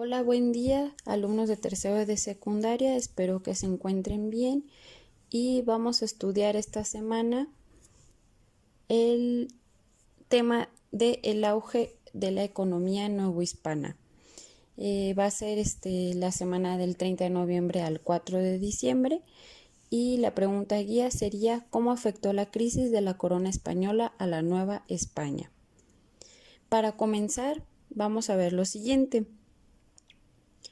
Hola, buen día, alumnos de tercero de secundaria. Espero que se encuentren bien y vamos a estudiar esta semana el tema del auge de la economía novohispana. Va a ser la semana del 30 de noviembre al 4 de diciembre y la pregunta guía sería: ¿cómo afectó la crisis de la corona española a la Nueva España? Para comenzar, vamos a ver lo siguiente.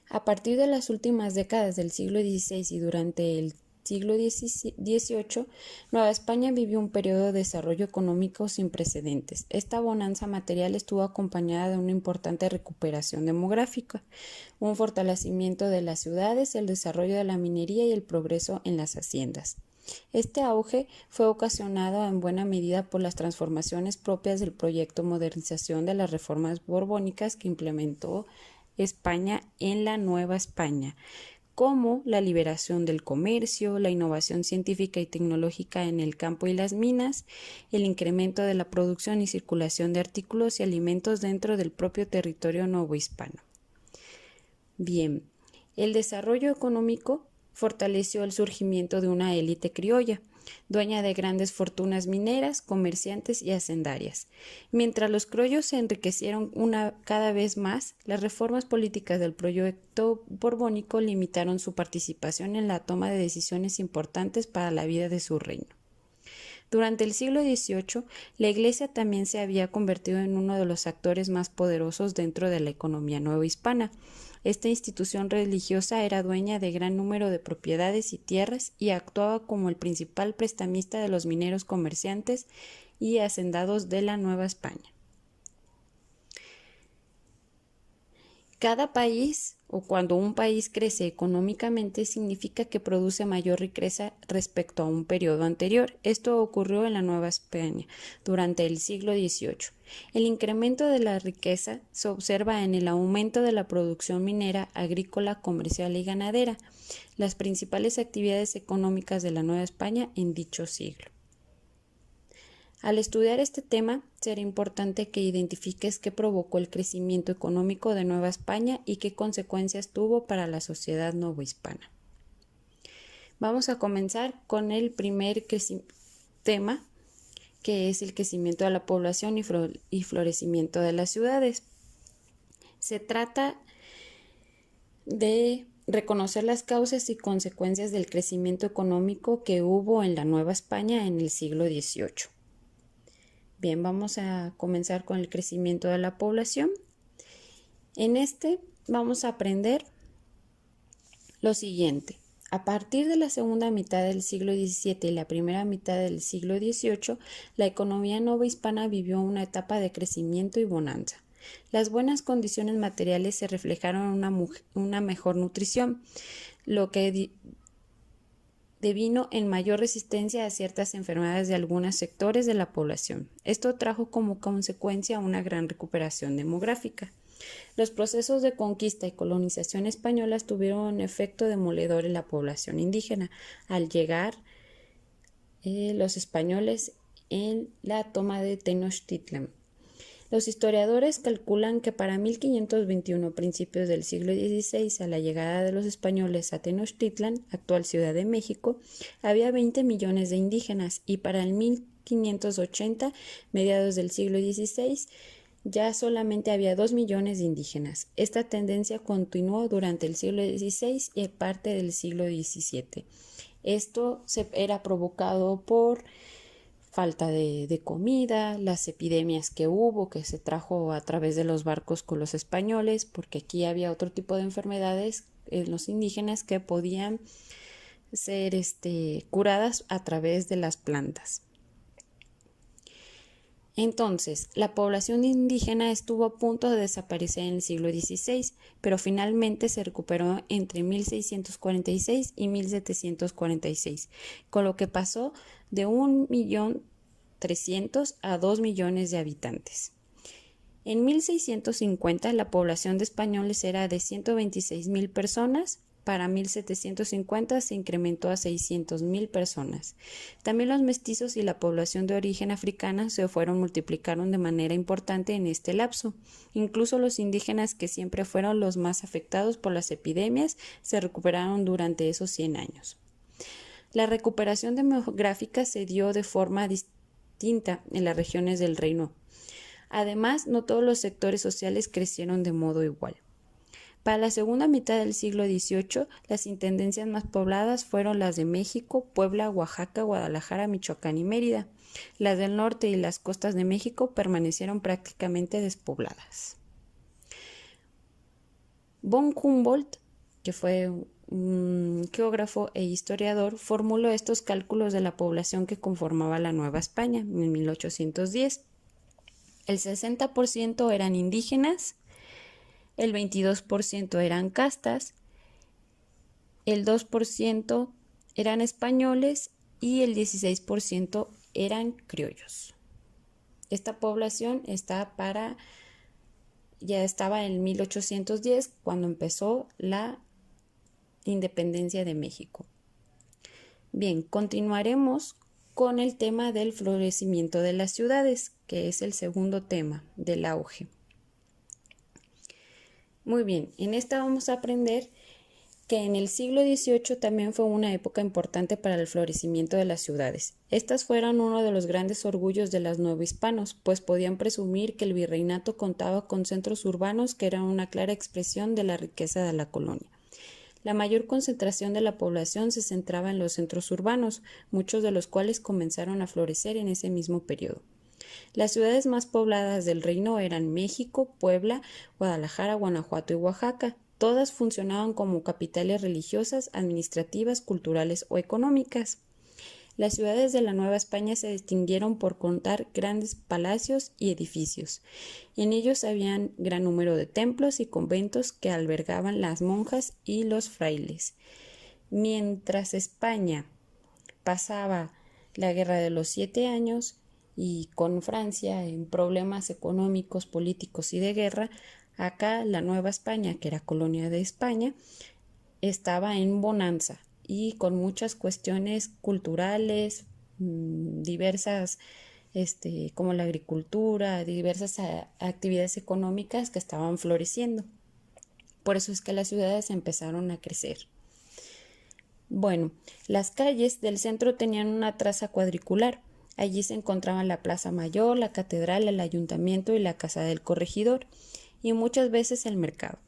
A partir de las últimas décadas del siglo XVI y durante el siglo XVIII, Nueva España vivió un periodo de desarrollo económico sin precedentes. Esta bonanza material estuvo acompañada de una importante recuperación demográfica, un fortalecimiento de las ciudades, el desarrollo de la minería y el progreso en las haciendas. Este auge fue ocasionado en buena medida por las transformaciones propias del proyecto de modernización de las reformas borbónicas que implementó España en la Nueva España, como la liberación del comercio, la innovación científica y tecnológica en el campo y las minas, el incremento de la producción y circulación de artículos y alimentos dentro del propio territorio novohispano. Bien, el desarrollo económico fortaleció el surgimiento de una élite criolla, dueña de grandes fortunas mineras, comerciantes y hacendarias. Mientras los criollos se enriquecieron cada vez más, las reformas políticas del proyecto borbónico limitaron su participación en la toma de decisiones importantes para la vida de su reino. Durante el siglo XVIII, la Iglesia también se había convertido en uno de los actores más poderosos dentro de la economía novohispana. Esta institución religiosa era dueña de gran número de propiedades y tierras y actuaba como el principal prestamista de los mineros, comerciantes y hacendados de la Nueva España. Cada país, o cuando un país crece económicamente, significa que produce mayor riqueza respecto a un periodo anterior. Esto ocurrió en la Nueva España durante el siglo XVIII. El incremento de la riqueza se observa en el aumento de la producción minera, agrícola, comercial y ganadera, las principales actividades económicas de la Nueva España en dicho siglo. Al estudiar este tema, será importante que identifiques qué provocó el crecimiento económico de Nueva España y qué consecuencias tuvo para la sociedad novohispana. Vamos a comenzar con el primer tema, que es el crecimiento de la población y florecimiento de las ciudades. Se trata de reconocer las causas y consecuencias del crecimiento económico que hubo en la Nueva España en el siglo XVIII. Bien, vamos a comenzar con el crecimiento de la población. En vamos a aprender lo siguiente. A partir de la segunda mitad del siglo XVII y la primera mitad del siglo XVIII, la economía novohispana vivió una etapa de crecimiento y bonanza. Las buenas condiciones materiales se reflejaron en una mejor nutrición, lo que devino en mayor resistencia a ciertas enfermedades de algunos sectores de la población. Esto trajo como consecuencia una gran recuperación demográfica. Los procesos de conquista y colonización españolas tuvieron un efecto demoledor en la población indígena al llegar los españoles en la toma de Tenochtitlan. Los historiadores calculan que para 1521, principios del siglo XVI, a la llegada de los españoles a Tenochtitlan, actual Ciudad de México, había 20 millones de indígenas y para el 1580, mediados del siglo XVI, ya solamente había 2 millones de indígenas. Esta tendencia continuó durante el siglo XVI y parte del siglo XVII. Esto era provocado por falta de comida, las epidemias que se trajo a través de los barcos con los españoles, porque aquí había otro tipo de enfermedades en los indígenas que podían ser curadas a través de las plantas. Entonces, la población indígena estuvo a punto de desaparecer en el siglo XVI, pero finalmente se recuperó entre 1646 y 1746, con lo que pasó de 1.300.000 a 2 millones de habitantes. En 1650 la población de españoles era de 126.000 personas, para 1750 se incrementó a 600,000 personas. También los mestizos y la población de origen africana multiplicaron de manera importante en este lapso. Incluso los indígenas, que siempre fueron los más afectados por las epidemias, se recuperaron durante esos 100 años. La recuperación demográfica se dio de forma distinta en las regiones del reino. Además, no todos los sectores sociales crecieron de modo igual. Para la segunda mitad del siglo XVIII, las intendencias más pobladas fueron las de México, Puebla, Oaxaca, Guadalajara, Michoacán y Mérida. Las del norte y las costas de México permanecieron prácticamente despobladas. Von Humboldt, que fue un geógrafo e historiador, formuló estos cálculos de la población que conformaba la Nueva España en 1810. El 60% eran indígenas, el 22% eran castas, el 2% eran españoles y el 16% eran criollos. Esta población ya estaba en 1810 cuando empezó la independencia de México. Bien, continuaremos con el tema del florecimiento de las ciudades, que es el segundo tema del auge. Muy bien, en esta vamos a aprender que en el siglo XVIII también fue una época importante para el florecimiento de las ciudades. Estas fueron uno de los grandes orgullos de los novohispanos, pues podían presumir que el virreinato contaba con centros urbanos que eran una clara expresión de la riqueza de la colonia. La mayor concentración de la población se centraba en los centros urbanos, muchos de los cuales comenzaron a florecer en ese mismo periodo. Las ciudades más pobladas del reino eran México, Puebla, Guadalajara, Guanajuato y Oaxaca. Todas funcionaban como capitales religiosas, administrativas, culturales o económicas. Las ciudades de la Nueva España se distinguieron por contar grandes palacios y edificios. En ellos había gran número de templos y conventos que albergaban las monjas y los frailes. Mientras España pasaba la Guerra de los 7 años y con Francia en problemas económicos, políticos y de guerra, acá la Nueva España, que era colonia de España, estaba en bonanza y con muchas cuestiones culturales, diversas, como la agricultura, diversas actividades económicas que estaban floreciendo. Por eso es que las ciudades empezaron a crecer. Bueno, las calles del centro tenían una traza cuadricular. Allí se encontraban la Plaza Mayor, la Catedral, el Ayuntamiento y la Casa del Corregidor, y muchas veces el mercado.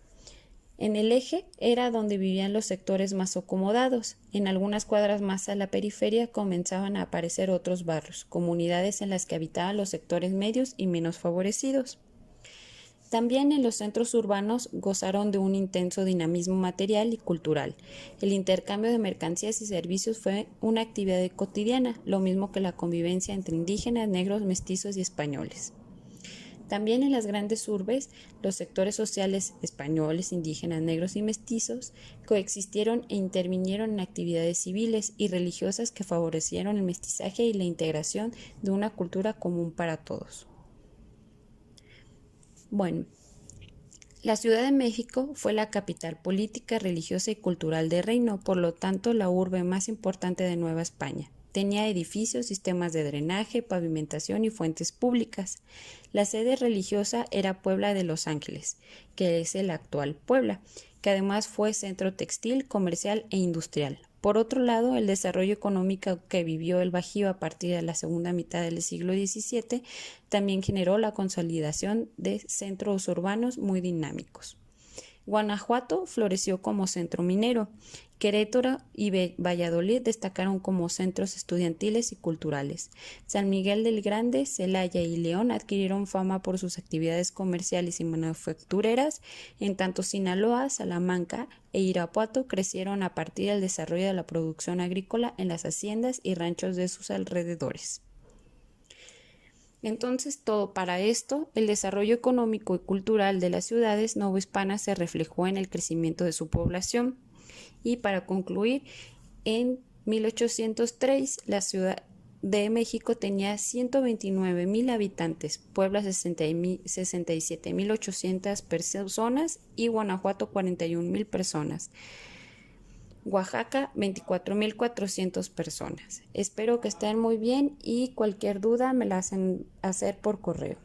En el eje era donde vivían los sectores más acomodados. En algunas cuadras más a la periferia comenzaban a aparecer otros barrios, comunidades en las que habitaban los sectores medios y menos favorecidos. También en los centros urbanos gozaron de un intenso dinamismo material y cultural. El intercambio de mercancías y servicios fue una actividad cotidiana, lo mismo que la convivencia entre indígenas, negros, mestizos y españoles. También en las grandes urbes, los sectores sociales españoles, indígenas, negros y mestizos coexistieron e intervinieron en actividades civiles y religiosas que favorecieron el mestizaje y la integración de una cultura común para todos. Bueno, la Ciudad de México fue la capital política, religiosa y cultural del reino, por lo tanto la urbe más importante de Nueva España. Tenía edificios, sistemas de drenaje, pavimentación y fuentes públicas. La sede religiosa era Puebla de Los Ángeles, que es el actual Puebla, que además fue centro textil, comercial e industrial. Por otro lado, el desarrollo económico que vivió el Bajío a partir de la segunda mitad del siglo XVII también generó la consolidación de centros urbanos muy dinámicos. Guanajuato floreció como centro minero. Querétaro y Valladolid destacaron como centros estudiantiles y culturales. San Miguel del Grande, Celaya y León adquirieron fama por sus actividades comerciales y manufactureras, en tanto Sinaloa, Salamanca e Irapuato crecieron a partir del desarrollo de la producción agrícola en las haciendas y ranchos de sus alrededores. Entonces, todo para esto, el desarrollo económico y cultural de las ciudades novohispanas se reflejó en el crecimiento de su población. Y para concluir, en 1803 la Ciudad de México tenía 129,000 habitantes, Puebla 67,800 personas y Guanajuato 41,000 personas. Oaxaca, 24.400 personas. Espero que estén muy bien y cualquier duda me la hacen hacer por correo.